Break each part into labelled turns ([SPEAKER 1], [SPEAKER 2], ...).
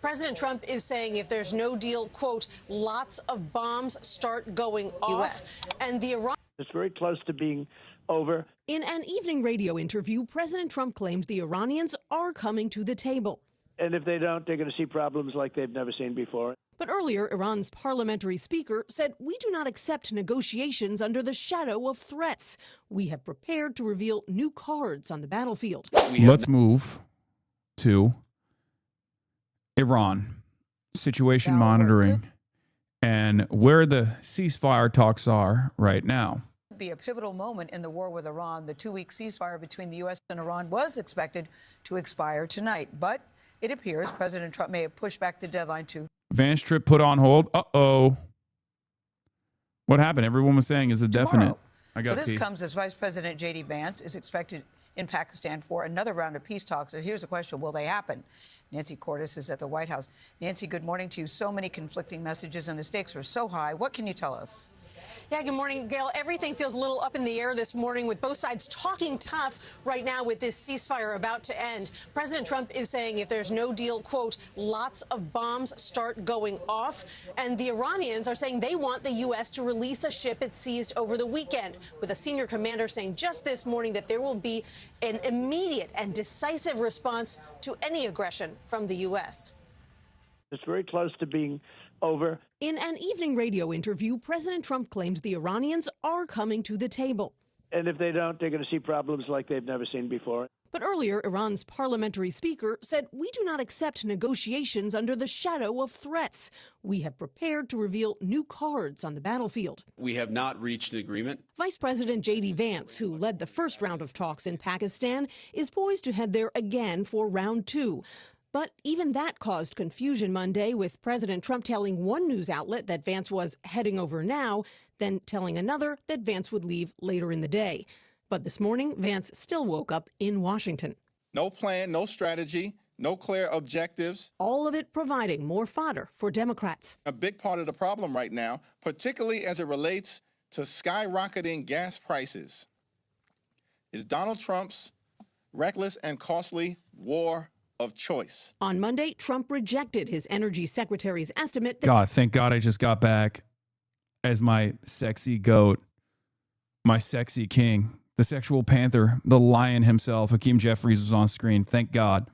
[SPEAKER 1] President Trump is saying if there's no deal, quote, lots of bombs start going off. And the Iran.
[SPEAKER 2] It's very close to being over.
[SPEAKER 1] In an evening radio interview, President Trump claimed the Iranians are coming to the table.
[SPEAKER 2] And if they don't, they're going to see problems like they've never seen before.
[SPEAKER 1] But earlier, Iran's parliamentary speaker said, we do not accept negotiations under the shadow of threats. We have prepared to reveal new cards on the battlefield.
[SPEAKER 3] Let's move to Iran. Situation monitoring and where the ceasefire talks are right now.
[SPEAKER 4] Be a pivotal moment in the war with Iran. The 2-week ceasefire between the U.S. and Iran was expected to expire tonight, but it appears President Trump may have pushed back the deadline to.
[SPEAKER 3] Vance trip put on hold. Uh-oh. What happened? Everyone was saying is a definite.
[SPEAKER 4] So this comes as Vice President J.D. Vance is expected in Pakistan for another round of peace talks. So here's the question, will they happen? Nancy Cordes is at the White House. Nancy, good morning to you. So many conflicting messages and the stakes are so high. What can you tell us?
[SPEAKER 1] Yeah, good morning, Gail. Everything feels a little up in the air this morning with both sides talking tough right now with this ceasefire about to end. President Trump is saying if there's no deal, quote, lots of bombs start going off. And the Iranians are saying they want the U.S. to release a ship it seized over the weekend, with a senior commander saying just this morning that there will be an immediate and decisive response to any aggression from the U.S.
[SPEAKER 2] It's very close to being over.
[SPEAKER 1] In an evening radio interview, President Trump claimed the Iranians are coming to the table.
[SPEAKER 2] And if they don't, they're going to see problems like they've never seen before.
[SPEAKER 1] But earlier, Iran's parliamentary speaker said, we do not accept negotiations under the shadow of threats. We have prepared to reveal new cards on the battlefield.
[SPEAKER 5] We have not reached an agreement.
[SPEAKER 1] Vice President J.D. Vance, who led the first round of talks in Pakistan, is poised to head there again for round two. But even that caused confusion Monday, with President Trump telling one news outlet that Vance was heading over now, then telling another that Vance would leave later in the day. But this morning, Vance still woke up in Washington.
[SPEAKER 6] No plan, no strategy, no clear objectives.
[SPEAKER 1] All of it providing more fodder for Democrats.
[SPEAKER 6] A big part of the problem right now, particularly as it relates to skyrocketing gas prices, is Donald Trump's reckless and costly war of choice.
[SPEAKER 1] On Monday, Trump rejected his energy secretary's estimate that
[SPEAKER 3] God, thank God I just got back as my sexy goat, my sexy king, the sexual panther, the lion himself. Hakeem Jeffries was on screen. Thank God.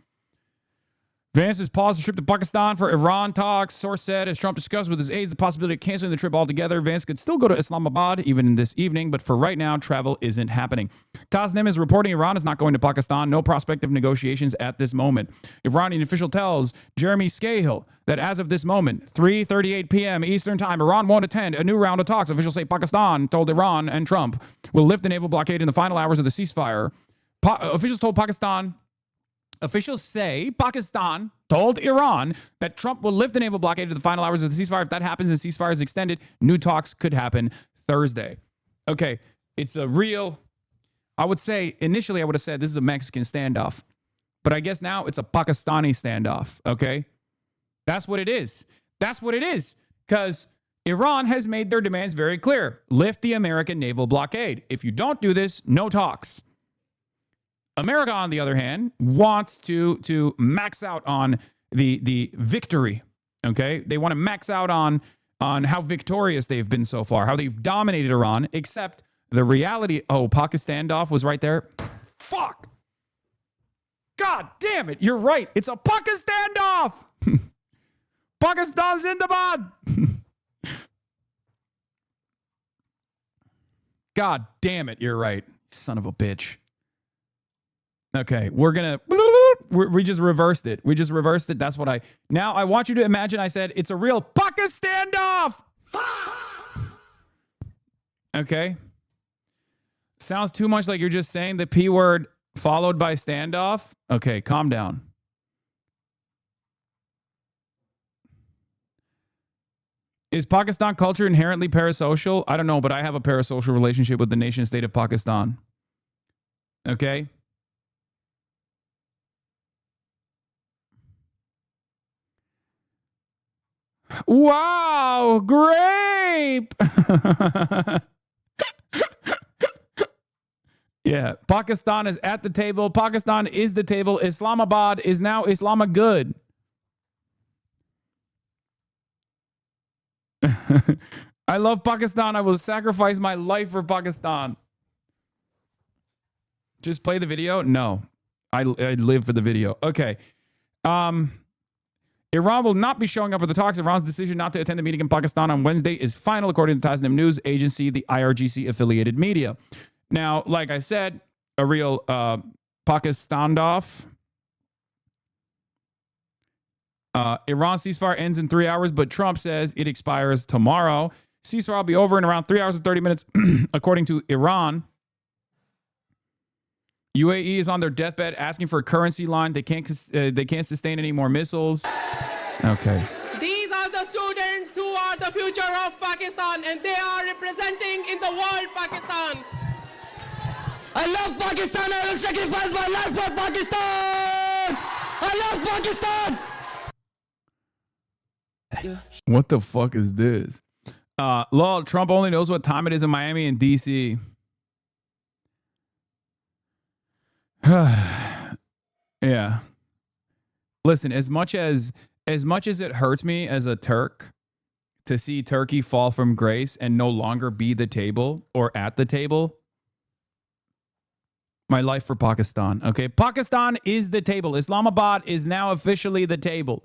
[SPEAKER 3] Vance has paused the trip to Pakistan for Iran talks. Source said, as Trump discussed with his aides the possibility of canceling the trip altogether, Vance could still go to Islamabad even this evening, but for right now, travel isn't happening. Tasnim is reporting Iran is not going to Pakistan. No prospect of negotiations at this moment. Iranian official tells Jeremy Scahill that as of this moment, 3:38 p.m. Eastern Time, Iran won't attend a new round of talks. Officials say Pakistan told Iran and Trump will lift the naval blockade in the final hours of the ceasefire. Officials say Pakistan told Iran that Trump will lift the naval blockade to the final hours of the ceasefire. If that happens and the ceasefire is extended, new talks could happen Thursday. Okay, it's a real, I would say, initially I would have said this is a Mexican standoff. But I guess now it's a Pakistani standoff, okay? That's what it is. That's what it is. Because Iran has made their demands very clear. Lift the American naval blockade. If you don't do this, no talks. America, on the other hand, wants to max out on the victory, okay? They want to max out on how victorious they've been so far, how they've dominated Iran, except the reality, Pakistan standoff was right there. Fuck! God damn it, you're right. It's a Pakistan standoff! Pakistan Zindabad! God damn it, you're right. Son of a bitch. Okay, we just reversed it. We just reversed it. That's what now I want you to imagine I said, it's a real Pakistan standoff. Okay. Sounds too much like you're just saying the P word followed by standoff. Okay, calm down. Is Pakistan culture inherently parasocial? I don't know, but I have a parasocial relationship with the nation state of Pakistan. Okay. Wow, grape. Yeah, Pakistan is at the table. Pakistan is the table. Islamabad is now Islamagud. I love Pakistan. I will sacrifice my life for Pakistan. Just play the video? No. I live for the video. Okay. Iran will not be showing up for the talks. Iran's decision not to attend the meeting in Pakistan on Wednesday is final, according to Tasnim News Agency, the IRGC affiliated media. Now, like I said, a real Pakistan-off. Iran ceasefire ends in 3 hours, but Trump says it expires tomorrow. Ceasefire will be over in around 3 hours and 30 minutes, according to Iran. UAE is on their deathbed asking for a currency line. They can't sustain any more missiles. Okay.
[SPEAKER 7] These are the students who are the future of Pakistan, and they are representing in the world Pakistan. I love Pakistan. I will sacrifice my life for Pakistan. I love Pakistan.
[SPEAKER 3] What the fuck is this? Lol, Trump only knows what time it is in Miami and DC. Yeah. Listen, as much as it hurts me as a Turk to see Turkey fall from grace and no longer be the table or at the table, my life for Pakistan. Okay, Pakistan is the table. Islamabad is now officially the table.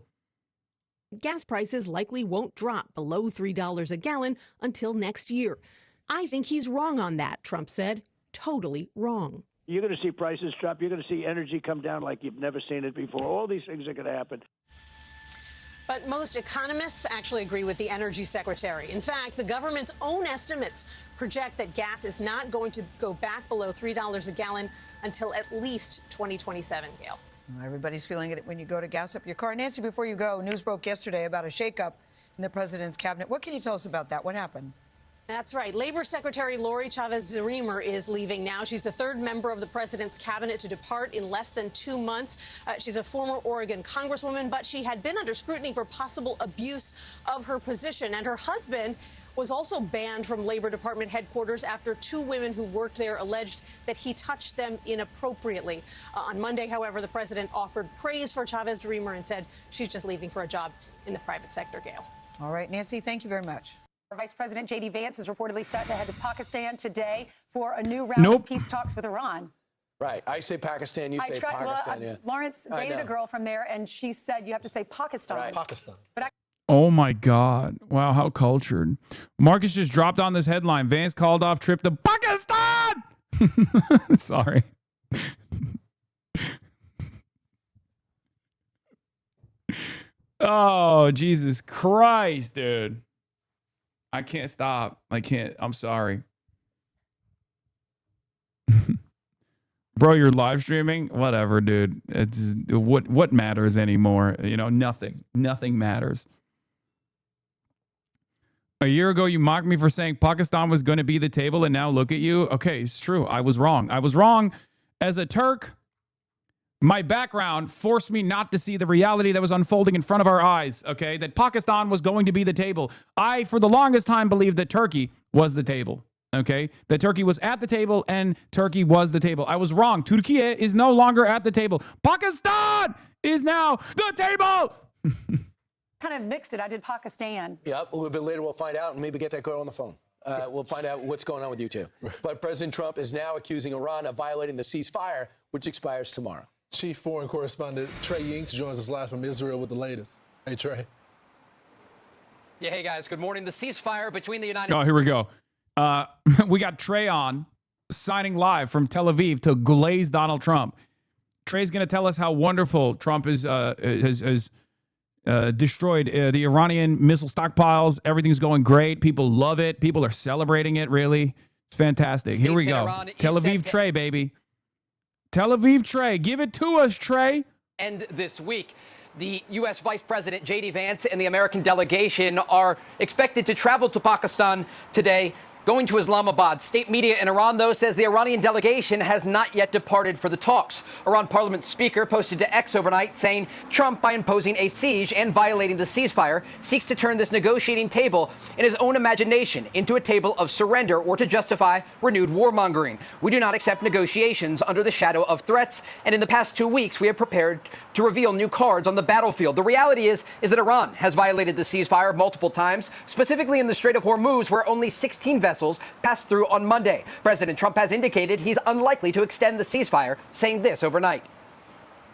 [SPEAKER 8] Gas prices likely won't drop below $3 a gallon until next year. I think he's wrong on that, Trump said. Totally wrong.
[SPEAKER 2] You're going to see prices drop. You're going to see energy come down like you've never seen it before. All these things are going to happen.
[SPEAKER 1] But most economists actually agree with the energy secretary. In fact, the government's own estimates project that gas is not going to go back below $3 a gallon until at least 2027, Gail.
[SPEAKER 4] Everybody's feeling it when you go to gas up your car. Nancy, before you go, news broke yesterday about a shakeup in the president's cabinet. What can you tell us about that? What happened?
[SPEAKER 1] That's right. Labor Secretary Lori Chavez-DeRemer is leaving now. She's the third member of the president's cabinet to depart in less than 2 months. She's a former Oregon congresswoman, but she had been under scrutiny for possible abuse of her position. And her husband was also banned from Labor Department headquarters after 2 women who worked there alleged that he touched them inappropriately. On Monday, however, the president offered praise for Chavez-DeRemer and said she's just leaving for a job in the private sector, Gail.
[SPEAKER 4] All right, Nancy, thank you very much.
[SPEAKER 9] Vice President J.D. Vance is reportedly set to head to Pakistan today for a new round of peace talks with Iran.
[SPEAKER 10] Right. I say Pakistan, you say Pakistan.
[SPEAKER 9] Yeah. Lawrence dated a girl from there, and she said you have to say Pakistan.
[SPEAKER 10] Right. Pakistan.
[SPEAKER 3] Oh, my God. Wow, how cultured. Marcus just dropped on this headline. Vance called off trip to Pakistan! Sorry. Oh, Jesus Christ, dude. I can't stop. I can't. I'm sorry. Bro, you're live streaming? Whatever, dude. It's what matters anymore? You know, nothing. Nothing matters. A year ago, you mocked me for saying Pakistan was going to be the table, and now look at you. Okay, it's true. I was wrong. I was wrong. As a Turk, my background forced me not to see the reality that was unfolding in front of our eyes, okay? That Pakistan was going to be the table. I, for the longest time, believed that Turkey was the table, okay? That Turkey was at the table and Turkey was the table. I was wrong. Turkey is no longer at the table. Pakistan is now the table!
[SPEAKER 9] Kind of mixed it. I did Pakistan.
[SPEAKER 10] Yep, a little bit later we'll find out and maybe get that girl on the phone. We'll find out what's going on with you two. But President Trump is now accusing Iran of violating the ceasefire, which expires tomorrow.
[SPEAKER 11] Chief Foreign Correspondent Trey Yinks joins us live from Israel with the latest. Hey, Trey.
[SPEAKER 12] Yeah, hey, guys. Good morning. The ceasefire between the United...
[SPEAKER 3] Oh, here we go. We got Trey on, signing live from Tel Aviv to glaze Donald Trump. Trey's going to tell us how wonderful Trump has destroyed the Iranian missile stockpiles. Everything's going great. People love it. People are celebrating it, really. It's fantastic. Here we go. Tel Aviv Trey, baby. Tel Aviv Trey. Give it to us, Trey.
[SPEAKER 12] And this week, the U.S. Vice President J.D. Vance and the American delegation are expected to travel to Pakistan today, going to Islamabad. State media in Iran, though, says the Iranian delegation has not yet departed for the talks. Iran parliament speaker posted to X overnight saying Trump, by imposing a siege and violating the ceasefire, seeks to turn this negotiating table in his own imagination into a table of surrender or to justify renewed warmongering. We do not accept negotiations under the shadow of threats, and in the past 2 weeks, we have prepared to reveal new cards on the battlefield. The reality is that Iran has violated the ceasefire multiple times, specifically in the Strait of Hormuz, where only 16 vessels passed through on Monday. President Trump has indicated he's unlikely to extend the ceasefire, saying this overnight.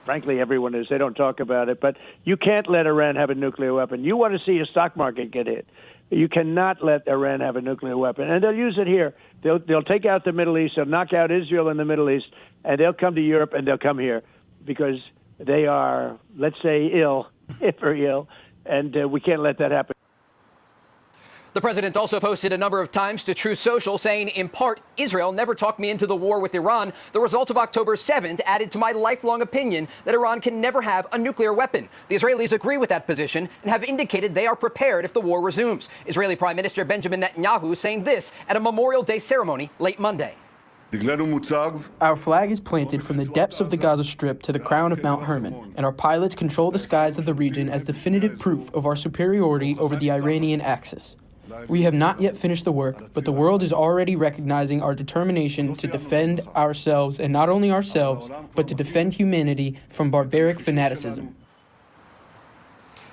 [SPEAKER 2] Frankly, everyone is. They don't talk about it. But you can't let Iran have a nuclear weapon. You want to see a stock market get hit. You cannot let Iran have a nuclear weapon. And they'll use it here. They'll take out the Middle East. They'll knock out Israel in the Middle East. And they'll come to Europe and they'll come here because they are, let's say, ill, very ill. And we can't let that happen.
[SPEAKER 12] The president also posted a number of times to Truth Social saying, in part, Israel never talked me into the war with Iran. The results of October 7th added to my lifelong opinion that Iran can never have a nuclear weapon. The Israelis agree with that position and have indicated they are prepared if the war resumes. Israeli Prime Minister Benjamin Netanyahu saying this at a Memorial Day ceremony late Monday.
[SPEAKER 13] Our flag is planted from the depths of the Gaza Strip to the crown of Mount Hermon, and our pilots control the skies of the region as definitive proof of our superiority over the Iranian Axis. We have not yet finished the work, but the world is already recognizing our determination to defend ourselves, and not only ourselves, but to defend humanity from barbaric fanaticism.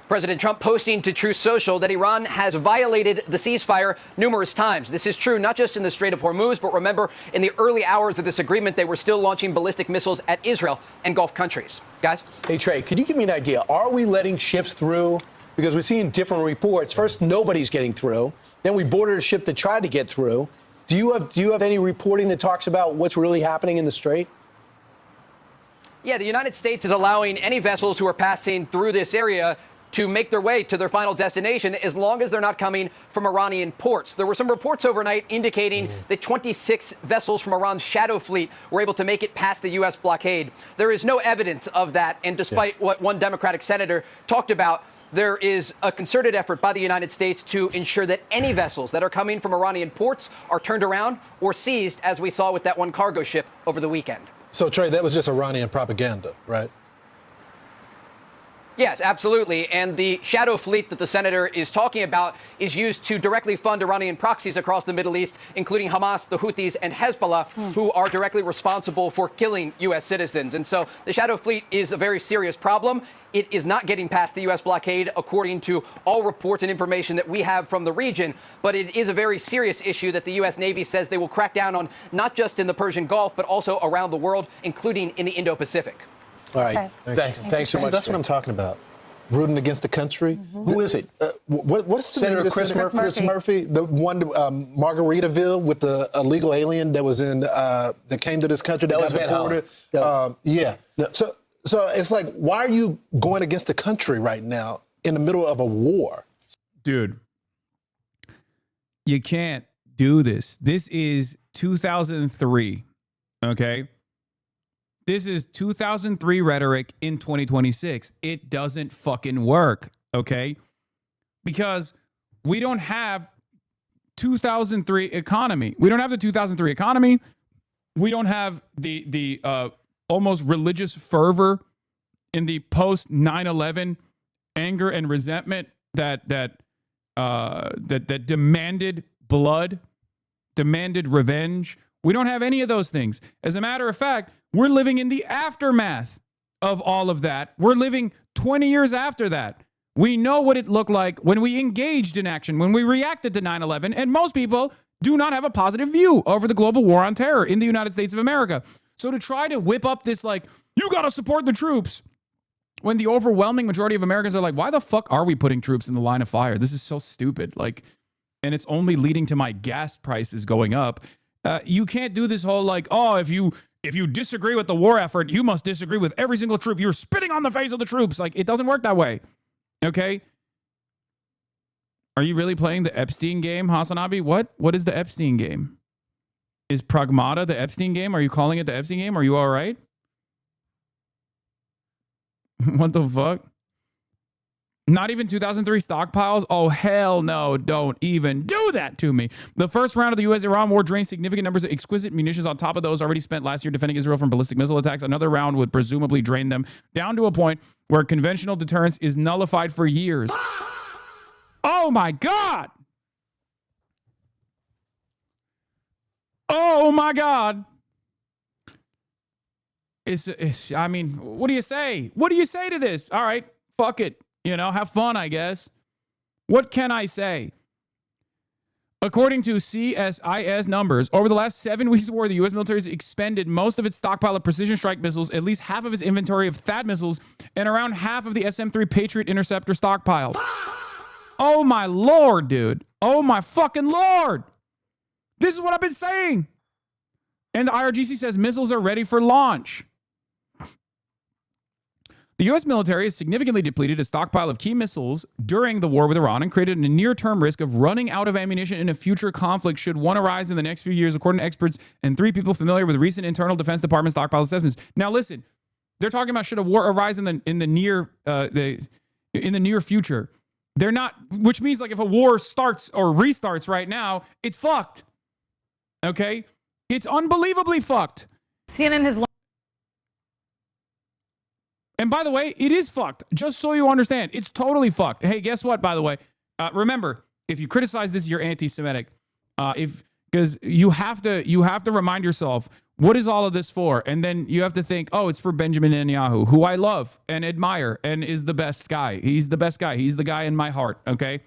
[SPEAKER 12] President Trump posting to Truth Social that Iran has violated the ceasefire numerous times. This is true not just in the Strait of Hormuz, but remember, in the early hours of this agreement, they were still launching ballistic missiles at Israel and Gulf countries. Guys?
[SPEAKER 10] Hey, Trey, could you give me an idea? Are we letting ships through? Because we're seeing different reports. First, nobody's getting through. Then we boarded a ship that tried to get through. Do you have any reporting that talks about what's really happening in the Strait?
[SPEAKER 12] Yeah, the United States is allowing any vessels who are passing through this area to make their way to their final destination as long as they're not coming from Iranian ports. There were some reports overnight indicating that 26 vessels from Iran's shadow fleet were able to make it past the U.S. blockade. There is no evidence of that, and despite what one Democratic senator talked about, there is a concerted effort by the United States to ensure that any vessels that are coming from Iranian ports are turned around or seized, as we saw with that one cargo ship over the weekend.
[SPEAKER 11] So, Trey, that was just Iranian propaganda, right?
[SPEAKER 12] Yes, absolutely. And the shadow fleet that the senator is talking about is used to directly fund Iranian proxies across the Middle East, including Hamas, the Houthis, and Hezbollah, who are directly responsible for killing U.S. citizens. And so the shadow fleet is a very serious problem. It is not getting past the U.S. blockade, according to all reports and information that we have from the region. But it is a very serious issue that the U.S. Navy says they will crack down on, not just in the Persian Gulf, but also around the world, including in the Indo-Pacific.
[SPEAKER 10] All right.
[SPEAKER 11] Okay.
[SPEAKER 10] Thanks so much.
[SPEAKER 11] That's what I'm talking about. Rooting against the country.
[SPEAKER 10] Who is it?
[SPEAKER 11] What's the
[SPEAKER 10] Senator Chris Murphy?
[SPEAKER 11] Chris Murphy, the one Margaritaville with the illegal alien that was in that came to this country that got deported. Yeah. No. So it's like, why are you going against the country right now in the middle of a war?
[SPEAKER 3] Dude, you can't do this. This is 2003. Okay. This is 2003 rhetoric in 2026. It doesn't fucking work, okay? Because we don't have 2003 economy. We don't have the 2003 economy. We don't have the almost religious fervor in the post 9/11 anger and resentment that demanded blood, demanded revenge. We don't have any of those things. As a matter of fact, we're living in the aftermath of all of that. We're living 20 years after that. We know what it looked like when we engaged in action, when we reacted to 9/11, and most people do not have a positive view over the global war on terror in the United States of America. So to try to whip up this, like, you got to support the troops, when the overwhelming majority of Americans are like, why the fuck are we putting troops in the line of fire? This is so stupid. Like, and it's only leading to my gas prices going up. You can't do this whole like, oh, if you disagree with the war effort, you must disagree with every single troop. You're spitting on the face of the troops. Like, it doesn't work that way. Okay? Are you really playing the Epstein game, HasanAbi? What is the Epstein game? Is Pragmata the Epstein game? Are you calling it the Epstein game? Are you all right? What the fuck? Not even 2003 stockpiles? Oh, hell no. Don't even do that to me. The first round of the U.S.-Iran war drained significant numbers of exquisite munitions on top of those already spent last year defending Israel from ballistic missile attacks. Another round would presumably drain them down to a point where conventional deterrence is nullified for years. Oh, my God. Oh, my God. I mean, what do you say? What do you say to this? All right, fuck it. You know, have fun, I guess. What can I say? According to CSIS numbers, over the last 7 weeks of war, the U.S. military has expended most of its stockpile of precision strike missiles, at least half of its inventory of THAAD missiles, and around half of the SM-3 Patriot interceptor stockpile. Oh, my Lord, dude. Oh, my fucking Lord. This is what I've been saying. And the IRGC says missiles are ready for launch. The U.S. military has significantly depleted a stockpile of key missiles during the war with Iran and created a near-term risk of running out of ammunition in a future conflict should one arise in the next few years, according to experts and 3 people familiar with recent internal Defense Department stockpile assessments. Now, listen, they're talking about should a war arise in the near future. They're not, which means like if a war starts or restarts right now, it's fucked. Okay, it's unbelievably fucked.
[SPEAKER 14] CNN has.
[SPEAKER 3] And by the way, it is fucked. Just so you understand, it's totally fucked. Hey, guess what? By the way, remember, if you criticize this, you're anti-Semitic. Because you have to remind yourself, what is all of this for? And then you have to think, oh, it's for Benjamin Netanyahu, who I love and admire and is the best guy. He's the best guy. He's the guy in my heart. Okay,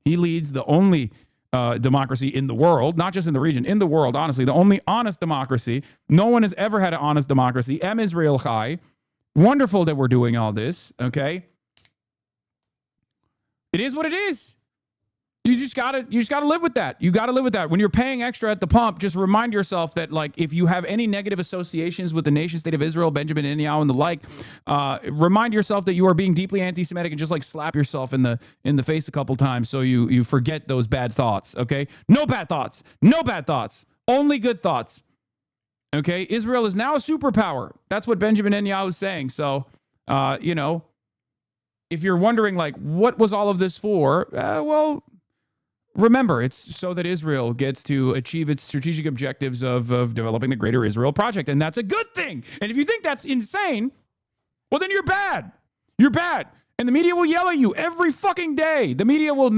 [SPEAKER 3] he leads the only democracy in the world, not just in the region, in the world. Honestly, the only honest democracy. No one has ever had an honest democracy. Am Israel Chai. Wonderful that we're doing all this, okay? It is what it is. You just gotta live with that. You gotta live with that. When you're paying extra at the pump, just remind yourself that, like, if you have any negative associations with the nation state of Israel, Benjamin Netanyahu, and the like, remind yourself that you are being deeply anti-Semitic and just like slap yourself in the face a couple times so you forget those bad thoughts. Okay? No bad thoughts. No bad thoughts. Only good thoughts. Okay, Israel is now a superpower. That's what Benjamin Netanyahu is saying. So, you know, if you're wondering, like, what was all of this for? Well, remember, it's so that Israel gets to achieve its strategic objectives of developing the Greater Israel Project. And that's a good thing. And if you think that's insane, well, then you're bad. You're bad. And the media will yell at you every fucking day. The media will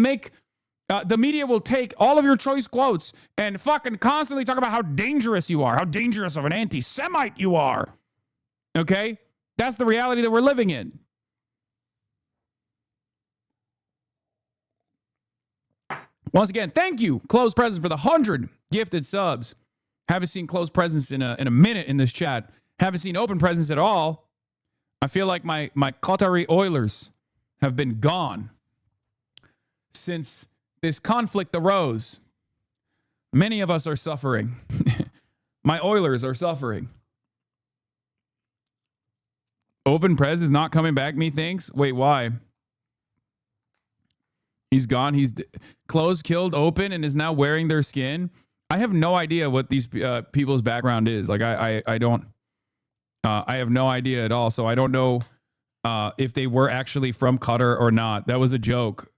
[SPEAKER 3] take all of your choice quotes and fucking constantly talk about how dangerous you are, how dangerous of an anti-Semite you are. Okay? That's the reality that we're living in. Once again, thank you, Closed Presence, for the 100 gifted subs. Haven't seen Closed Presence in a minute in this chat. Haven't seen Open Presence at all. I feel like my Qatari Oilers have been gone since this conflict arose. Many of us are suffering. My Oilers are suffering. Open Prez is not coming back, methinks. Wait, why? He's gone. He's closed, killed Open, and is now wearing their skin. I have no idea what these people's background is. Like, I don't. I have no idea at all. So I don't know if they were actually from Qatar or not. That was a joke.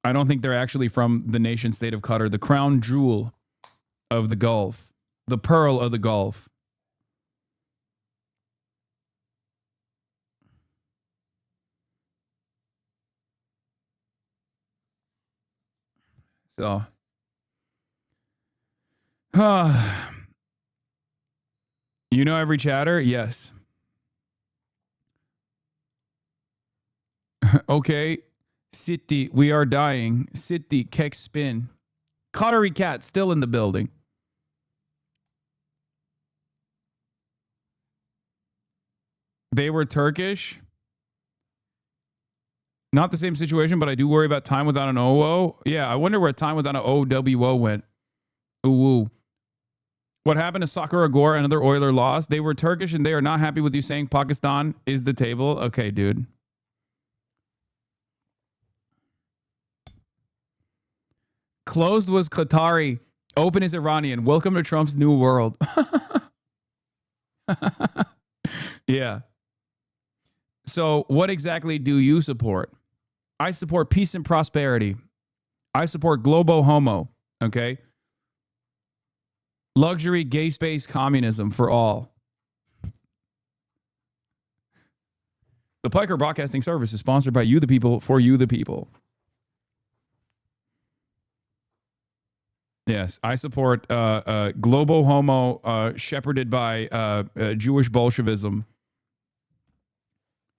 [SPEAKER 3] I don't think they're actually from the nation state of Qatar, the crown jewel of the Gulf, the pearl of the Gulf. So, you know every chatter? Yes. Okay. City, we are dying. City, kek spin. Qatari cat still in the building. They were Turkish. Not the same situation, but I do worry about time without an OO. Yeah, I wonder where time without an OWO went. Ooh. What happened to Sakura Agor, another Oiler lost? They were Turkish and they are not happy with you saying Pakistan is the table. Okay, dude. Closed was Qatari. Open is Iranian. Welcome to Trump's new world. Yeah. So what exactly do you support? I support peace and prosperity. I support globo homo, okay? Luxury gay space communism for all. The Piker Broadcasting Service is sponsored by you, the people, for you, the people. Yes, I support globo homo shepherded by Jewish Bolshevism,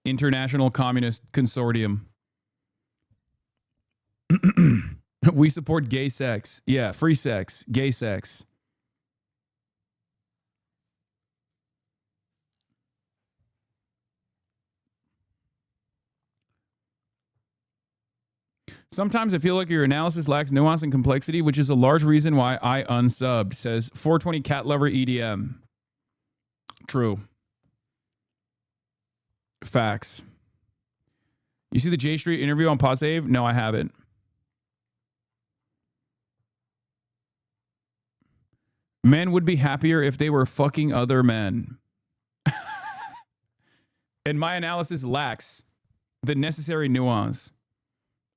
[SPEAKER 3] International Communist Consortium. We support gay sex. Yeah, free sex, gay sex. Sometimes I feel like your analysis lacks nuance and complexity, which is a large reason why I unsubbed, says 420 Cat Lover EDM. True. Facts. You see the J Street interview on PodSave? No, I haven't. Men would be happier if they were fucking other men. And my analysis lacks the necessary nuance.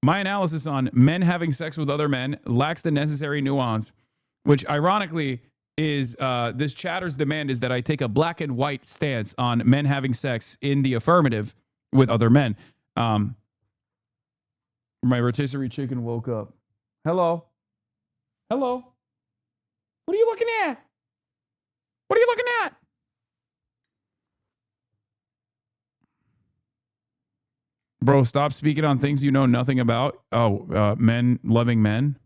[SPEAKER 3] My analysis on men having sex with other men lacks the necessary nuance, which ironically is this chatter's demand is that I take a black and white stance on men having sex in the affirmative with other men. My rotisserie chicken woke up. Hello? Hello? What are you looking at? What are you looking at? Bro, stop speaking on things you know nothing about. Oh, men loving men.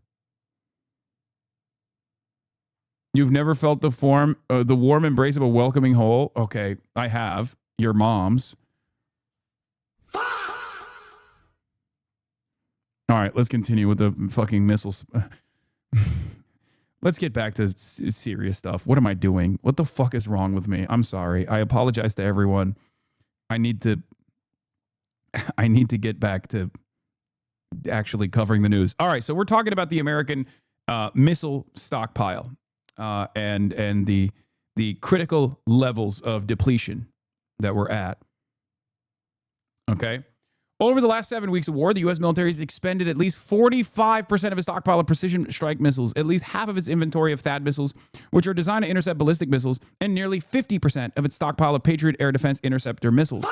[SPEAKER 3] You've never felt the warm embrace of a welcoming hole? Okay, I have. Your mom's. All right, let's continue with the fucking missiles. Let's get back to serious stuff. What am I doing? What the fuck is wrong with me? I'm sorry. I apologize to everyone. I need to get back to actually covering the news. All right, so we're talking about the American missile stockpile and the critical levels of depletion that we're at. Okay? Over the last 7 weeks of war, the U.S. military has expended at least 45% of its stockpile of precision strike missiles, at least half of its inventory of THAAD missiles, which are designed to intercept ballistic missiles, and nearly 50% of its stockpile of Patriot air defense interceptor missiles.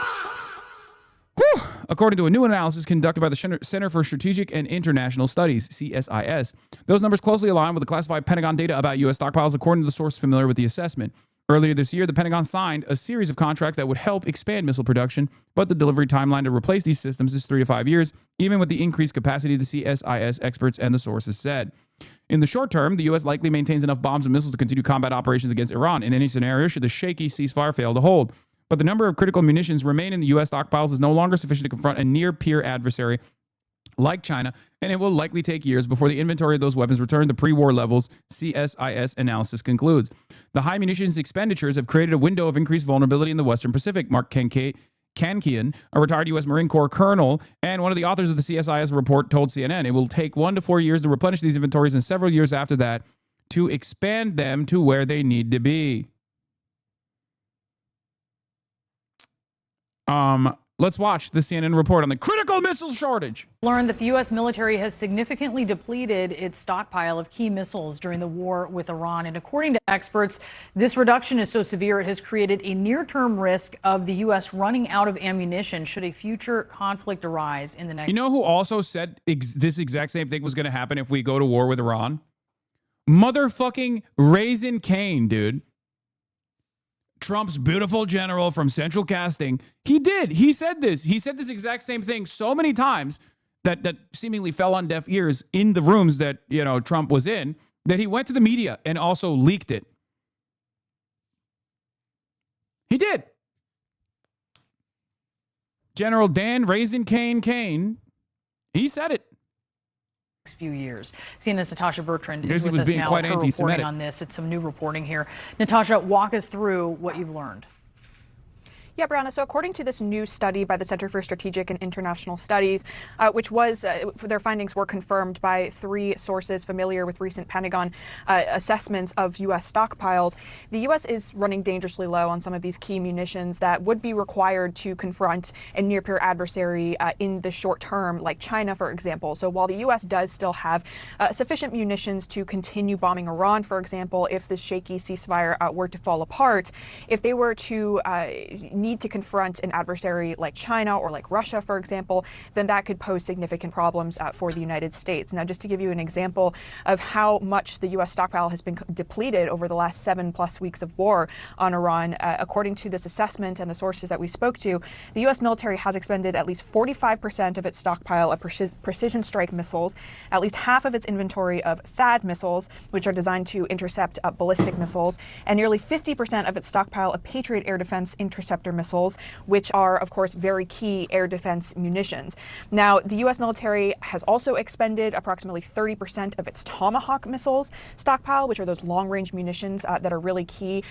[SPEAKER 3] Whew. According to a new analysis conducted by the Center for Strategic and International Studies, CSIS, those numbers closely align with the classified Pentagon data about U.S. stockpiles, according to the source familiar with the assessment. Earlier this year, the Pentagon signed a series of contracts that would help expand missile production, but the delivery timeline to replace these systems is 3 to 5 years, even with the increased capacity, the CSIS experts and the sources said. In the short term, the U.S. likely maintains enough bombs and missiles to continue combat operations against Iran in any scenario should the shaky ceasefire fail to hold. But the number of critical munitions remaining in the U.S. stockpiles is no longer sufficient to confront a near-peer adversary like China, and it will likely take years before the inventory of those weapons return to pre-war levels, CSIS analysis concludes. The high munitions expenditures have created a window of increased vulnerability in the Western Pacific. Mark Kankian, a retired U.S. Marine Corps colonel and one of the authors of the CSIS report, told CNN it will take 1 to 4 years to replenish these inventories and several years after that to expand them to where they need to be. Let's watch the CNN report on the critical missile shortage.
[SPEAKER 14] Learned that the U.S. military has significantly depleted its stockpile of key missiles during the war with Iran. And according to experts, this reduction is so severe it has created a near-term risk of the U.S. running out of ammunition should a future conflict arise in the next.
[SPEAKER 3] You know who also said this exact same thing was going to happen if we go to war with Iran? Motherfucking Raisin Cane, dude. Trump's beautiful general from Central Casting. He did. He said this. He said this exact same thing so many times that seemingly fell on deaf ears in the rooms that, you know, Trump was in, that he went to the media and also leaked it. He did. General Dan Raisin Kane, he said it.
[SPEAKER 14] Few years. CNN's Natasha Bertrand is with us now. Her reporting on this. It's some new reporting here. Natasha, walk us through what you've learned.
[SPEAKER 15] Yeah, Brianna, so according to this new study by the Center for Strategic and International Studies, which was, their findings were confirmed by 3 sources familiar with recent Pentagon assessments of U.S. stockpiles, the U.S. is running dangerously low on some of these key munitions that would be required to confront a near-peer adversary in the short term, like China, for example. So while the U.S. does still have sufficient munitions to continue bombing Iran, for example, if this shaky ceasefire were to fall apart, if they were to need to confront an adversary like China or like Russia, for example, then that could pose significant problems for the United States. Now, just to give you an example of how much the U.S. stockpile has been depleted over the last 7+ weeks of war on Iran, according to this assessment and the sources that we spoke to, the U.S. military has expended at least 45% of its stockpile of precision strike missiles, at least half of its inventory of THAAD missiles, which are designed to intercept ballistic missiles, and nearly 50% of its stockpile of Patriot air defense interceptor missiles, which are, of course, very key air defense munitions. Now, the U.S. military has also expended approximately 30% of its Tomahawk missiles stockpile, which are those long-range munitions that are really key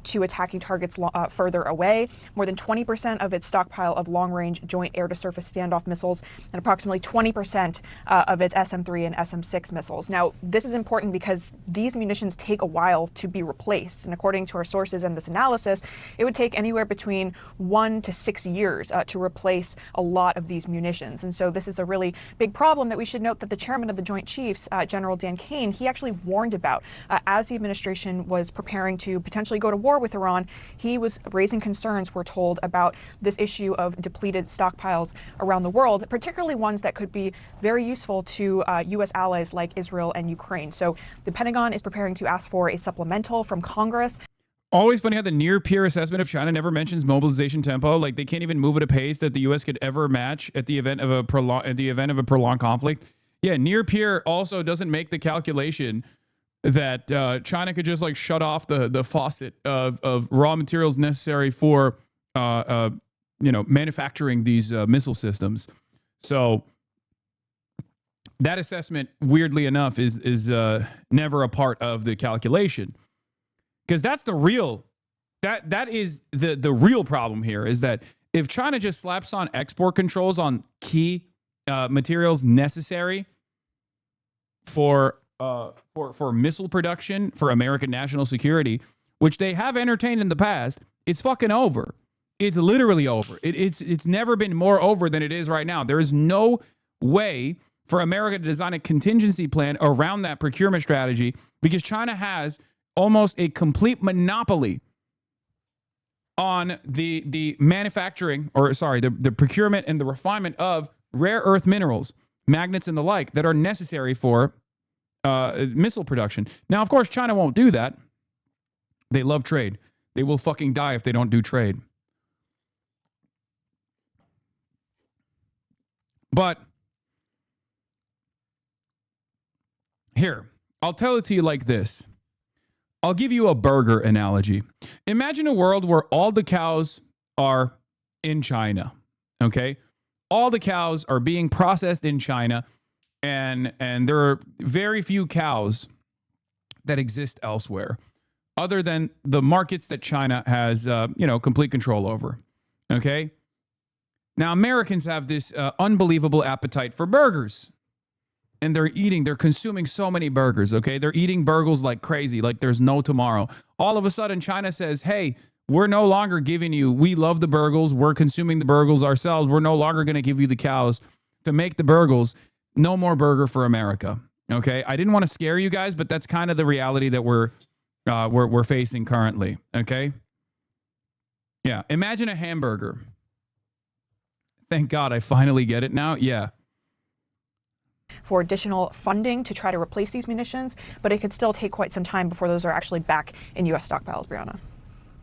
[SPEAKER 15] to attacking targets further away. More than 20% of its stockpile of long-range joint air-to-surface standoff missiles, and approximately 20% of its SM-3 and SM-6 missiles. Now, this is important because these munitions take a while to be replaced. And according to our sources and this analysis, it would take anywhere between 1 to 6 years to replace a lot of these munitions. And so this is a really big problem that we should note that the chairman of the Joint Chiefs, General Dan Kane, he actually warned about as the administration was preparing to potentially go to war with Iran. He was raising concerns, we're told, about this issue of depleted stockpiles around the world, particularly ones that could be very useful to U.S. allies like Israel and Ukraine. So the Pentagon is preparing to ask for a supplemental from Congress.
[SPEAKER 3] Always funny how the near-peer assessment of China never mentions mobilization tempo. Like, they can't even move at a pace that the U.S. could ever match at the event of a prolonged conflict. Yeah, near-peer also doesn't make the calculation that China could just like shut off the faucet of raw materials necessary for manufacturing these missile systems. So that assessment, weirdly enough, is never a part of the calculation. Because that's the real, that is the real problem here, is that if China just slaps on export controls on key materials necessary for missile production, for American national security, which they have entertained in the past, it's fucking over. It's literally over. It's never been more over than it is right now. There is no way for America to design a contingency plan around that procurement strategy, because China has almost a complete monopoly on the manufacturing, the procurement and the refinement of rare earth minerals, magnets and the like, that are necessary for missile production. Now, of course, China won't do that. They love trade. They will fucking die if they don't do trade. But here, I'll tell it to you like this. I'll give you a burger analogy. Imagine a world where all the cows are in China, okay? All the cows are being processed in China, and there are very few cows that exist elsewhere other than the markets that China has, complete control over, okay? Now, Americans have this unbelievable appetite for burgers. And they're consuming so many burgers, okay? They're eating burgers like crazy, like there's no tomorrow. All of a sudden, China says, hey, we're no longer giving you, we love the burgers, we're consuming the burgers ourselves, we're no longer going to give you the cows to make the burgers. No more burger for America, okay? I didn't want to scare you guys, but that's kind of the reality that we're facing currently, okay? Yeah, imagine a hamburger. Thank God I finally get it now, yeah.
[SPEAKER 15] For additional funding to try to replace these munitions, but it could still take quite some time before those are actually back in U.S. stockpiles, Brianna.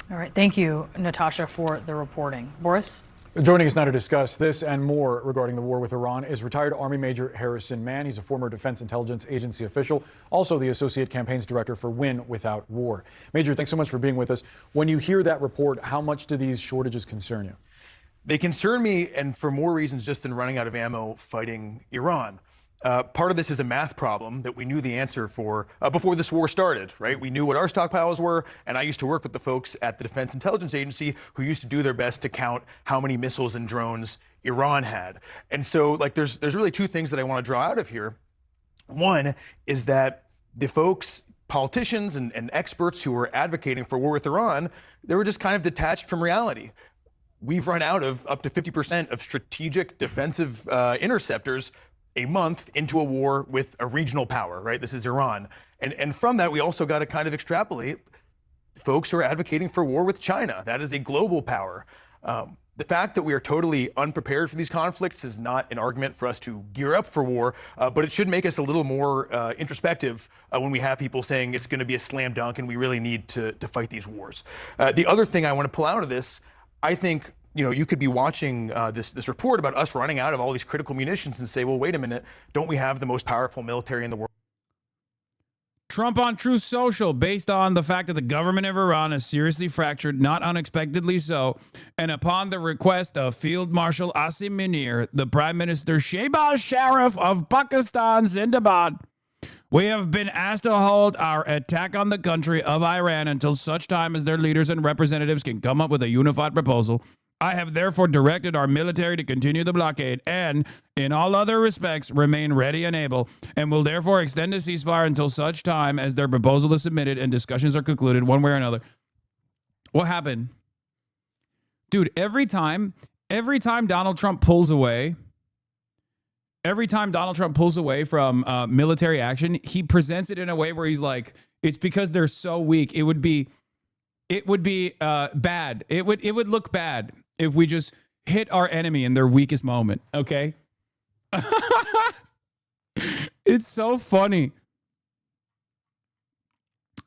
[SPEAKER 14] All right. Thank you, Natasha, for the reporting. Boris?
[SPEAKER 16] Joining us now to discuss this and more regarding the war with Iran is retired Army Major Harrison Mann. He's a former Defense Intelligence Agency official, also the Associate Campaigns Director for Win Without War. Major, thanks so much for being with us. When you hear that report, how much do these shortages concern you?
[SPEAKER 17] They concern me, and for more reasons just than running out of ammo fighting Iran. Part of this is a math problem that we knew the answer for before this war started, right? We knew what our stockpiles were, and I used to work with the folks at the Defense Intelligence Agency who used to do their best to count how many missiles and drones Iran had. And so, like, there's really two things that I want to draw out of here. One is that the folks, politicians and experts who were advocating for war with Iran, they were just kind of detached from reality. We've run out of up to 50% of strategic defensive interceptors a month into a war with a regional power, right? This is Iran. And from that, we also got to kind of extrapolate folks who are advocating for war with China. That is a global power. The fact that we are totally unprepared for these conflicts is not an argument for us to gear up for war, but it should make us a little more introspective when we have people saying it's going to be a slam dunk and we really need to fight these wars. The other thing I want to pull out of this, I think, you could be watching this report about us running out of all these critical munitions and say, well, wait a minute, don't we have the most powerful military in the world?
[SPEAKER 3] Trump on Truth Social, based on the fact that the government of Iran is seriously fractured, not unexpectedly so, and upon the request of Field Marshal Asim Munir, the Prime Minister Shehbaz Sharif of Pakistan, Zindabad, we have been asked to hold our attack on the country of Iran until such time as their leaders and representatives can come up with a unified proposal. I have therefore directed our military to continue the blockade and, in all other respects, remain ready and able, and will therefore extend the ceasefire until such time as their proposal is submitted and discussions are concluded one way or another. What happened? Dude, every time Donald Trump pulls away, from military action, he presents it in a way where he's like, it's because they're so weak. It would be bad. It would look bad if we just hit our enemy in their weakest moment. Okay. It's so funny.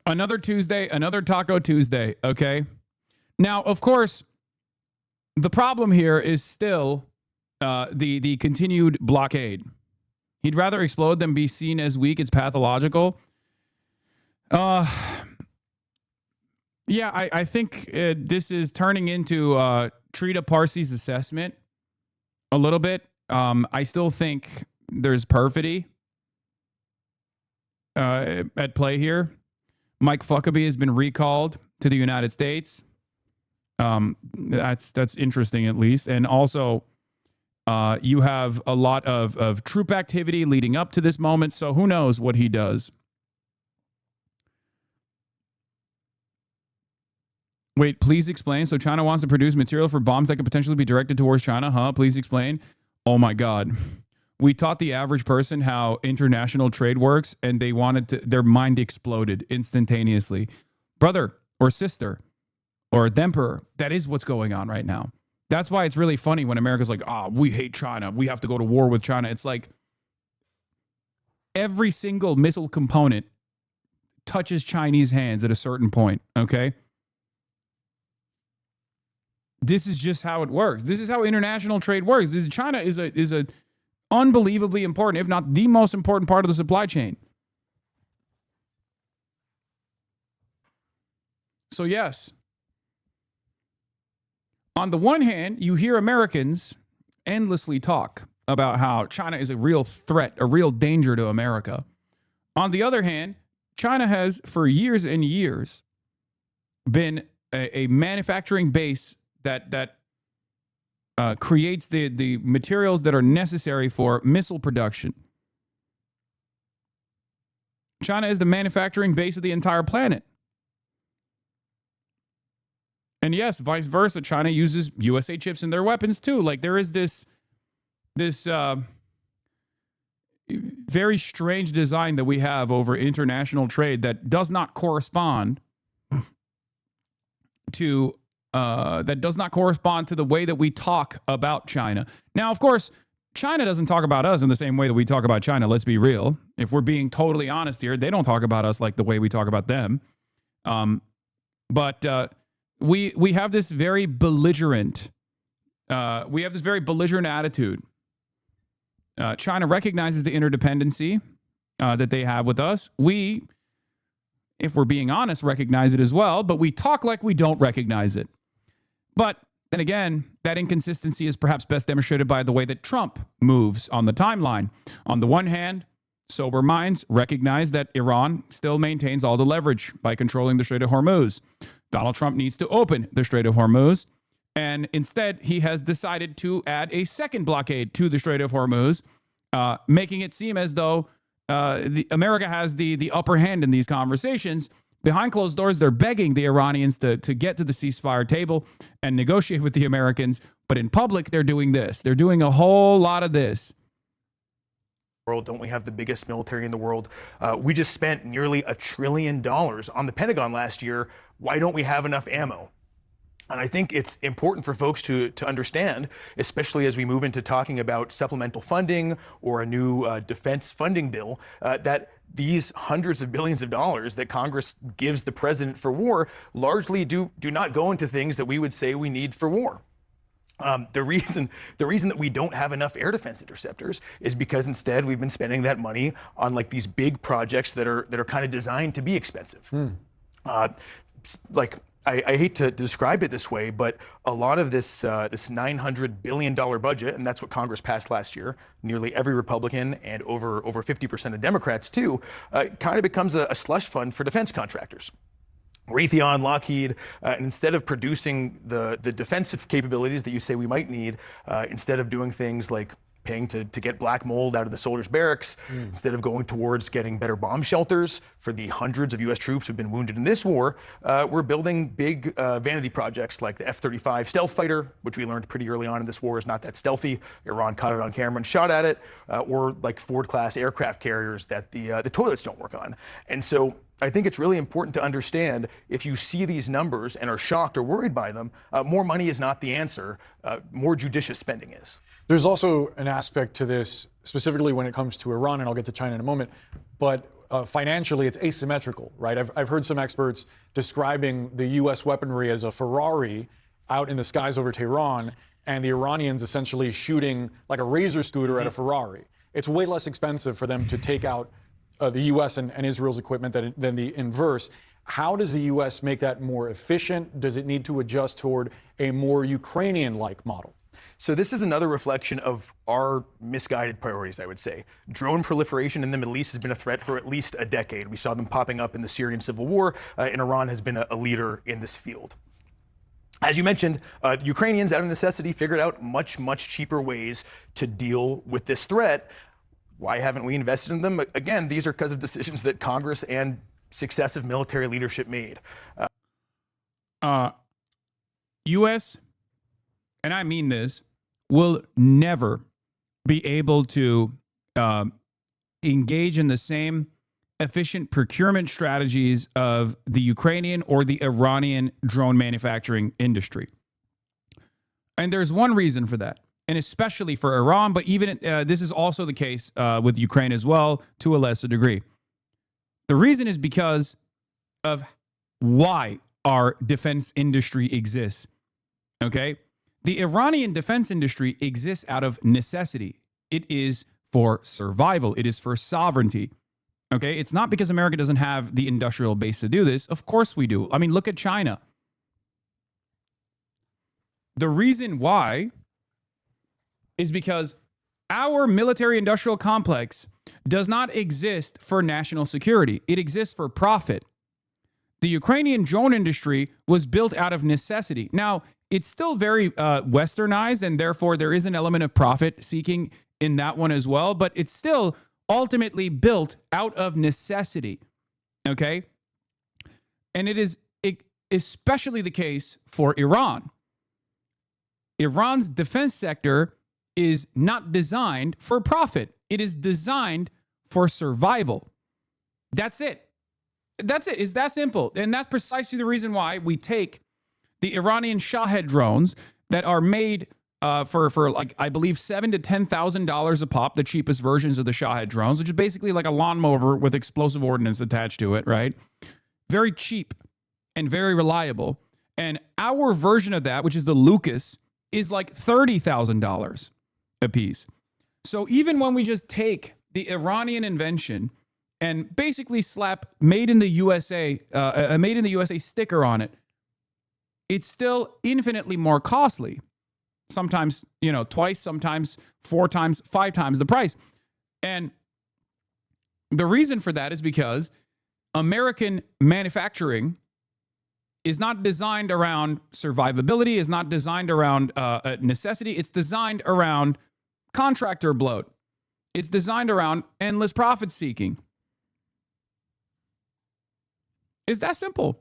[SPEAKER 3] Another Tuesday, another Taco Tuesday. Okay. Now, of course, the problem here is still the continued blockade. He'd rather explode than be seen as weak. It's pathological. Yeah, I think this is turning into Trita Parsi's assessment a little bit. I still think there's perfidy at play here. Mike Huckabee has been recalled to the United States. That's interesting, at least. And also, you have a lot of troop activity leading up to this moment, so who knows what he does. Wait, please explain. So China wants to produce material for bombs that could potentially be directed towards China, huh? Please explain. Oh my God. We taught the average person how international trade works, and their mind exploded instantaneously. Brother or sister or the emperor, that is what's going on right now. That's why it's really funny when America's like, we hate China. We have to go to war with China. It's like every single missile component touches Chinese hands at a certain point, okay? This is just how it works. This is how international trade works. China is a unbelievably important, if not the most important part of the supply chain. So yes, on the one hand, you hear Americans endlessly talk about how China is a real threat, a real danger to America. On the other hand, China has for years and years been a manufacturing base that creates the materials that are necessary for missile production. China is the manufacturing base of the entire planet. And yes, vice versa, China uses USA chips in their weapons too. Like there is this very strange design that we have over international trade that does not correspond to the way that we talk about China. Now, of course, China doesn't talk about us in the same way that we talk about China. Let's be real. If we're being totally honest here, they don't talk about us like the way we talk about them. But we have this very belligerent attitude. China recognizes the interdependency that they have with us. We, if we're being honest, recognize it as well, but we talk like we don't recognize it. But Then again, that inconsistency is perhaps best demonstrated by the way that Trump moves on the timeline. On the one hand, sober minds recognize that Iran still maintains all the leverage by controlling the Strait of Hormuz. Donald Trump needs to open the Strait of Hormuz, and instead he has decided to add a second blockade to the Strait of Hormuz, making it seem as though America has the upper hand in these conversations. Behind closed doors, they're begging the Iranians to get to the ceasefire table and negotiate with the Americans. But in public, they're doing this. They're doing a whole lot of this.
[SPEAKER 17] Don't we have the biggest military in the world? We just spent nearly $1 trillion on the Pentagon last year. Why don't we have enough ammo? And I think it's important for folks to understand, especially as we move into talking about supplemental funding or a new defense funding bill, that these hundreds of billions of dollars that Congress gives the president for war largely do not go into things that we would say we need for war. The reason that we don't have enough air defense interceptors is because instead we've been spending that money on like these big projects that are kind of designed to be expensive. I hate to describe it this way, but a lot of this $900 billion budget, and that's what Congress passed last year, nearly every Republican and over 50% of Democrats too, kind of becomes a slush fund for defense contractors. Raytheon, Lockheed, and instead of producing the defensive capabilities that you say we might need, instead of doing things like paying to get black mold out of the soldiers' barracks, instead of going towards getting better bomb shelters for the hundreds of U.S. troops who've been wounded in this war, we're building big vanity projects like the F-35 stealth fighter, which we learned pretty early on in this war is not that stealthy. Iran caught it on camera and shot at it, or like Ford-class aircraft carriers that the toilets don't work on. And so I think it's really important to understand if you see these numbers and are shocked or worried by them, more money is not the answer. More judicious spending is.
[SPEAKER 16] There's also an aspect to this, specifically when it comes to Iran, and I'll get to China in a moment, but financially it's asymmetrical, right? I've heard some experts describing the U.S. weaponry as a Ferrari out in the skies over Tehran, and the Iranians essentially shooting like a razor scooter at a Ferrari. It's way less expensive for them to take out the U.S. and Israel's equipment than the inverse. How does the U.S. make that more efficient? Does it need to adjust toward a more Ukrainian-like model?
[SPEAKER 17] So this is another reflection of our misguided priorities, I would say. Drone proliferation in the Middle East has been a threat for at least a decade. We saw them popping up in the Syrian civil war, and Iran has been a leader in this field. As you mentioned, Ukrainians, out of necessity, figured out much, much cheaper ways to deal with this threat. Why haven't we invested in them? Again, these are because of decisions that Congress and successive military leadership made.
[SPEAKER 3] U.S., and I mean this, will never be able to engage in the same efficient procurement strategies of the Ukrainian or the Iranian drone manufacturing industry. And there's one reason for that, and especially for Iran, but even this is also the case with Ukraine as well, to a lesser degree. The reason is because of why our defense industry exists, okay? The Iranian defense industry exists out of necessity. It is for survival. It is for sovereignty, okay? It's not because America doesn't have the industrial base to do this. Of course we do. I mean, look at China. The reason why is because our military-industrial complex does not exist for national security. It exists for profit. The Ukrainian drone industry was built out of necessity. Now, it's still very westernized, and therefore there is an element of profit seeking in that one as well, but it's still ultimately built out of necessity, okay? And it is especially the case for Iran. Iran's defense sector is not designed for profit. It is designed for survival. That's it. That's it. It's that simple. And that's precisely the reason why we take the Iranian Shahed drones that are made for like, I believe, $7,000 to $10,000 a pop, the cheapest versions of the Shahed drones, which is basically like a lawnmower with explosive ordnance attached to it, right? Very cheap and very reliable. And our version of that, which is the Lucas, is like $30,000 a piece. So even when we just take the Iranian invention and basically slap made in the USA sticker on it, it's still infinitely more costly. Sometimes, twice, sometimes 4 times, 5 times the price. And the reason for that is because American manufacturing is not designed around survivability, is not designed around necessity. It's designed around contractor bloat. It's designed around endless profit seeking. It's that simple.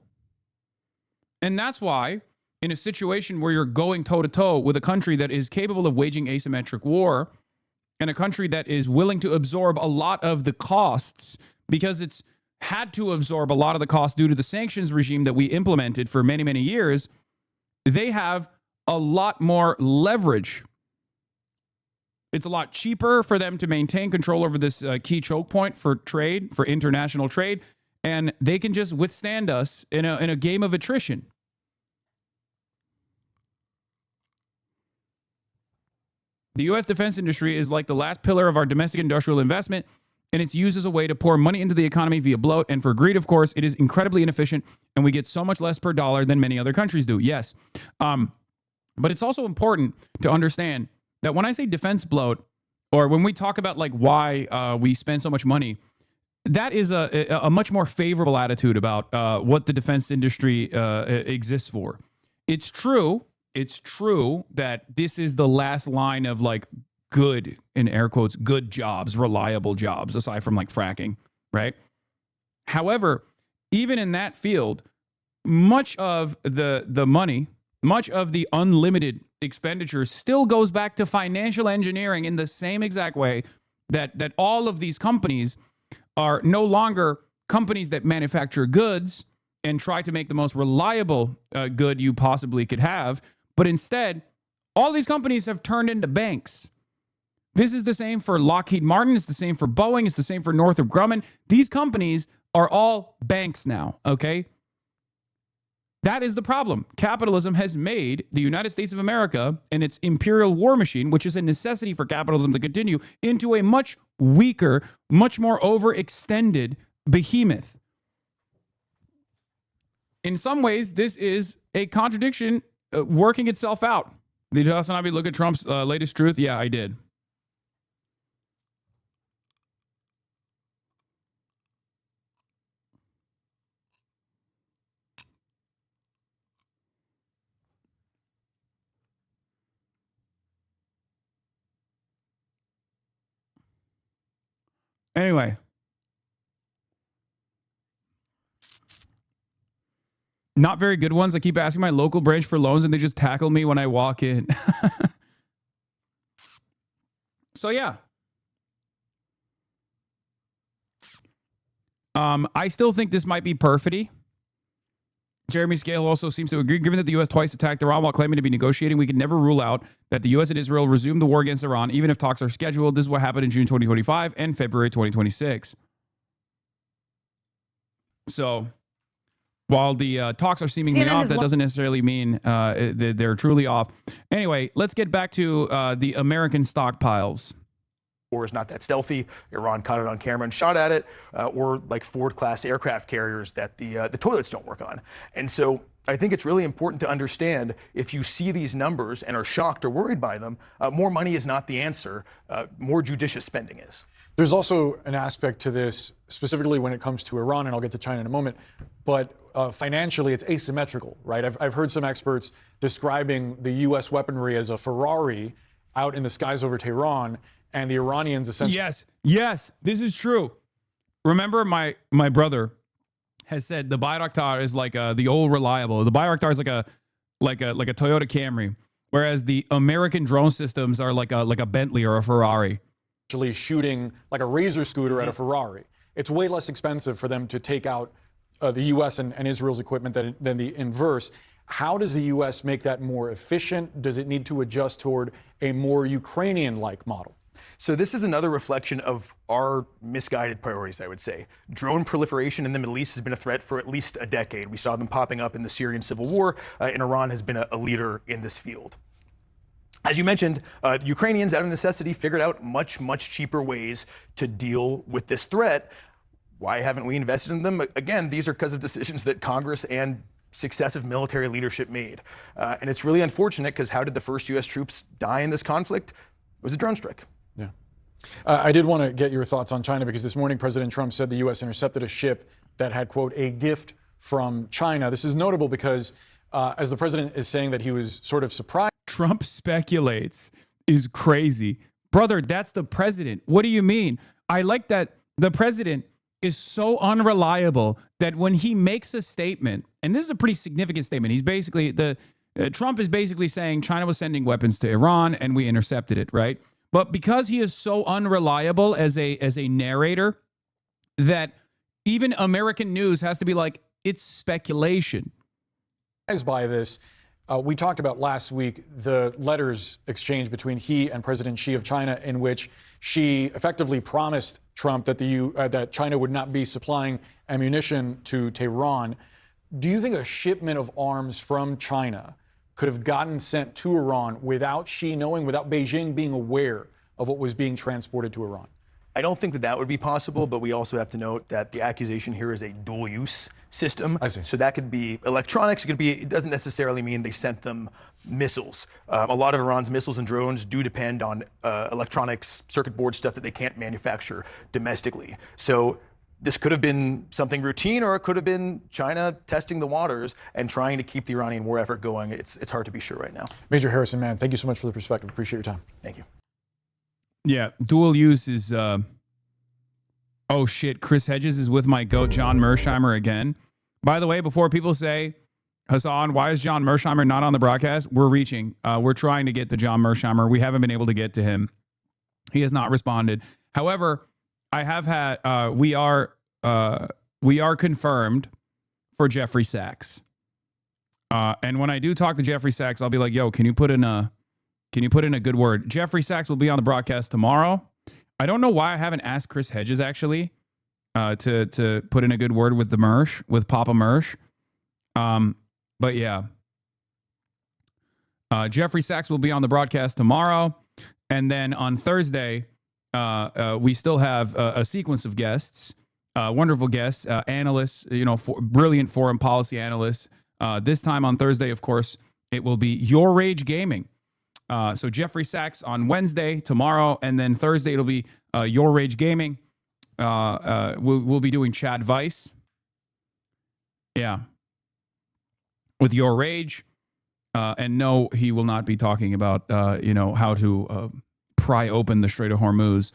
[SPEAKER 3] And that's why, in a situation where you're going toe-to-toe with a country that is capable of waging asymmetric war, and a country that is willing to absorb a lot of the costs, because it's had to absorb a lot of the costs due to the sanctions regime that we implemented for many, many years, they have a lot more leverage. It's a lot cheaper for them to maintain control over this key choke point for trade, for international trade, and they can just withstand us in a game of attrition. The U.S. defense industry is like the last pillar of our domestic industrial investment, and it's used as a way to pour money into the economy via bloat. And for greed, of course, it is incredibly inefficient, and we get so much less per dollar than many other countries do. Yes. But it's also important to understand that when I say defense bloat, or when we talk about like why we spend so much money, that is a much more favorable attitude about what the defense industry exists for. It's true that this is the last line of like good, in air quotes, good jobs, reliable jobs, aside from like fracking, right? However, even in that field, much of the money, much of the unlimited expenditures still goes back to financial engineering in the same exact way that all of these companies are no longer companies that manufacture goods and try to make the most reliable good you possibly could have. But instead, all these companies have turned into banks. This is the same for Lockheed Martin. It's the same for Boeing. It's the same for Northrop Grumman. These companies are all banks now, okay? That is the problem. Capitalism has made the United States of America and its imperial war machine, which is a necessity for capitalism to continue, into a much weaker, much more overextended behemoth. In some ways, this is a contradiction working itself out. Did HasanAbi look at Trump's latest truth? Yeah, I did. Anyway. Not very good ones. I keep asking my local branch for loans and they just tackle me when I walk in. So yeah. I still think this might be perfidy. Jeremy Scale also seems to agree. Given that the U.S. twice attacked Iran while claiming to be negotiating, we can never rule out that the U.S. and Israel resume the war against Iran, even if talks are scheduled. This is what happened in June 2025 and February 2026. So while the talks are seemingly off, that doesn't necessarily mean they're truly off. Anyway, let's get back to the American stockpiles.
[SPEAKER 17] War is not that stealthy. Iran caught it on camera and shot at it, or like Ford-class aircraft carriers that the toilets don't work on. And so I think it's really important to understand, if you see these numbers and are shocked or worried by them, more money is not the answer. More judicious spending is.
[SPEAKER 16] There's also an aspect to this, specifically when it comes to Iran, and I'll get to China in a moment, but financially it's asymmetrical, right? I've heard some experts describing the U.S. weaponry as a Ferrari out in the skies over Tehran, and the Iranians essentially...
[SPEAKER 3] Yes, this is true. Remember, my brother has said the Bayraktar is like the old reliable. The Bayraktar is like a Toyota Camry, whereas the American drone systems are like a Bentley or a Ferrari.
[SPEAKER 16] Actually shooting like a Razor scooter at a Ferrari. It's way less expensive for them to take out the U.S. and Israel's equipment than the inverse. How does the U.S. make that more efficient? Does it need to adjust toward a more Ukrainian-like model?
[SPEAKER 17] So this is another reflection of our misguided priorities, I would say. Drone proliferation in the Middle East has been a threat for at least a decade. We saw them popping up in the Syrian civil war, and Iran has been a leader in this field. As you mentioned, Ukrainians, out of necessity, figured out much, much cheaper ways to deal with this threat. Why haven't we invested in them? Again, these are because of decisions that Congress and successive military leadership made. And it's really unfortunate because how did the first U.S. troops die in this conflict? It was a drone strike.
[SPEAKER 16] Yeah. I did want to get your thoughts on China because this morning President Trump said the U.S. intercepted a ship that had, quote, a gift from China. This is notable because as the president is saying that he was sort of surprised.
[SPEAKER 3] Trump speculates is crazy. Brother, that's the president. What do you mean? I like that the president is so unreliable that when he makes a statement, and this is a pretty significant statement, he's basically, Trump is basically saying China was sending weapons to Iran and we intercepted it, right? But because he is so unreliable as a narrator that even American news has to be like, it's speculation.
[SPEAKER 16] As by this, we talked about last week the letters exchanged between he and President Xi of China, in which Xi effectively promised Trump that that China would not be supplying ammunition to Tehran. Do you think a shipment of arms from China could have gotten sent to Iran without Xi knowing, without Beijing being aware of what was being transported to Iran?
[SPEAKER 17] I don't think that would be possible, but we also have to note that the accusation here is a dual-use system.
[SPEAKER 16] I see.
[SPEAKER 17] So that could be electronics. It doesn't necessarily mean they sent them missiles. A lot of Iran's missiles and drones do depend on electronics, circuit board stuff that they can't manufacture domestically. So this could have been something routine, or it could have been China testing the waters and trying to keep the Iranian war effort going. It's hard to be sure right now.
[SPEAKER 16] Major Harrison, man, thank you so much for the perspective. Appreciate your time.
[SPEAKER 17] Thank you.
[SPEAKER 3] Yeah, dual use is, oh shit, Chris Hedges is with my goat, John Mersheimer, again. By the way, before people say, Hasan, why is John Mersheimer not on the broadcast? We're reaching. We're trying to get to John Mersheimer. We haven't been able to get to him. He has not responded. However, I have had, we are confirmed for Jeffrey Sachs. And when I do talk to Jeffrey Sachs, I'll be like, yo, can you put in a good word? Jeffrey Sachs will be on the broadcast tomorrow. I don't know why I haven't asked Chris Hedges actually to put in a good word with with Papa Mersh. But yeah, Jeffrey Sachs will be on the broadcast tomorrow, and then on Thursday, we still have a sequence of guests, wonderful guests, analysts, brilliant foreign policy analysts. This time on Thursday, of course, it will be Your Rage Gaming. So Jeffrey Sachs on Wednesday, tomorrow, and then Thursday it'll be Your Rage Gaming. We'll be doing Chad Vice. Yeah. With Your Rage. And no, he will not be talking about, how to pry open the Strait of Hormuz.